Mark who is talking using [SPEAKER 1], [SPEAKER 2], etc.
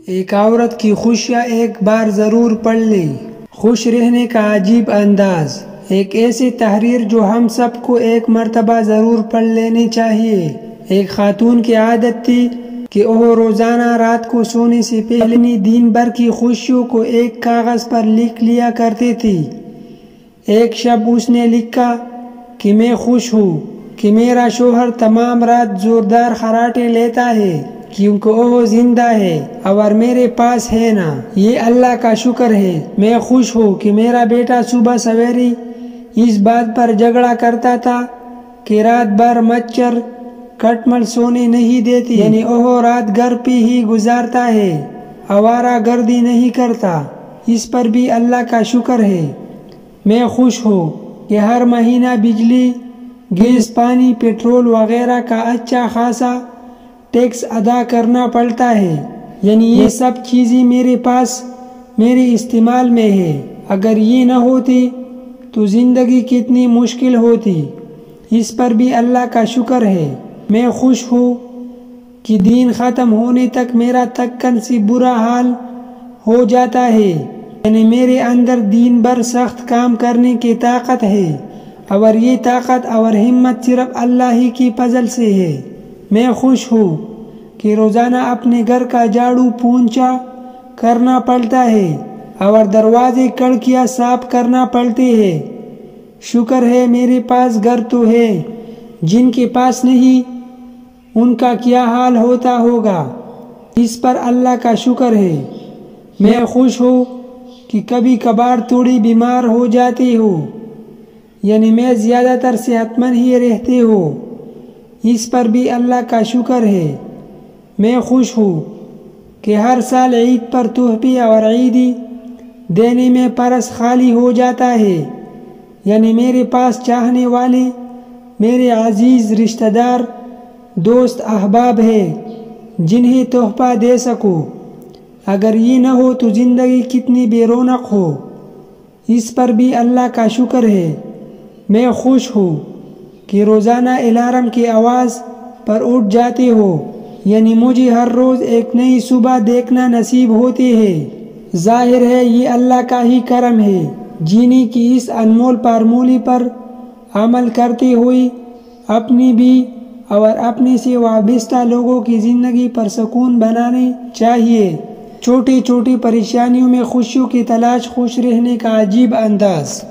[SPEAKER 1] ایک عورت کی خوشیاں ایک بار ضرور پڑھ لیں۔ خوش رہنے کا عجیب انداز، ایک ایسی تحریر جو ہم سب کو ایک مرتبہ ضرور پڑھ لینی چاہیے۔ ایک خاتون کی عادت تھی کہ وہ روزانہ رات کو سونے سے پہلے دن بھر کی خوشیوں کو ایک کاغذ پر لکھ لیا کرتی تھی۔ ایک شب اس نے لکھا کہ میں خوش ہوں کہ میرا شوہر تمام رات زوردار خراٹے لیتا ہے کیونکہ وہ زندہ ہے اور میرے پاس ہے نا، یہ اللہ کا شکر ہے۔ میں خوش ہوں کہ میرا بیٹا صبح سویرے اس بات پر جھگڑا کرتا تھا کہ رات بھر مچھر کٹمل سونے نہیں دیتی، یعنی وہ رات گھر پہ ہی گزارتا ہے، آوارہ گردی نہیں کرتا، اس پر بھی اللہ کا شکر ہے۔ میں خوش ہوں کہ ہر مہینہ بجلی، گیس، پانی، پیٹرول وغیرہ کا اچھا خاصا ٹیکس ادا کرنا پڑتا ہے، یعنی یہ سب چیزیں میرے پاس میرے استعمال میں ہے۔ اگر یہ نہ ہوتی تو زندگی کتنی مشکل ہوتی، اس پر بھی اللہ کا شکر ہے۔ میں خوش ہوں کہ دین ختم ہونے تک میرا تکن سے برا حال ہو جاتا ہے، یعنی میرے اندر دین بھر سخت کام کرنے کی طاقت ہے، اور یہ طاقت اور ہمت صرف اللہ ہی کی فضل سے ہے۔ میں خوش ہوں کہ روزانہ اپنے گھر کا جھاڑو پونچھا کرنا پڑتا ہے اور دروازے کھڑکیاں صاف کرنا پڑتے ہیں۔ شکر ہے میرے پاس گھر تو ہے، جن کے پاس نہیں ان کا کیا حال ہوتا ہوگا، اس پر اللہ کا شکر ہے۔ میں خوش ہوں کہ کبھی کبھار تھوڑی بیمار ہو جاتی ہوں، یعنی میں زیادہ تر صحت مند ہی رہتے ہو، اس پر بھی اللہ کا شکر ہے۔ میں خوش ہوں کہ ہر سال عید پر تحفے اور عیدی دینے میں پرس خالی ہو جاتا ہے، یعنی میرے پاس چاہنے والے میرے عزیز رشتہ دار، دوست، احباب ہیں جنہیں تحفہ دے سکوں۔ اگر یہ نہ ہو تو زندگی کتنی بے رونق ہو، اس پر بھی اللہ کا شکر ہے۔ میں خوش ہوں کہ روزانہ الارم کی آواز پر اٹھ جاتے ہو، یعنی مجھے ہر روز ایک نئی صبح دیکھنا نصیب ہوتی ہے۔ ظاہر ہے یہ اللہ کا ہی کرم ہے، جینے کی اس انمول فارمولے پر عمل کرتے ہوئے اپنی بھی اور اپنے سے وابستہ لوگوں کی زندگی پر سکون بنانے چاہیے۔ چھوٹی چھوٹی پریشانیوں میں خوشیوں کی تلاش، خوش رہنے کا عجیب انداز۔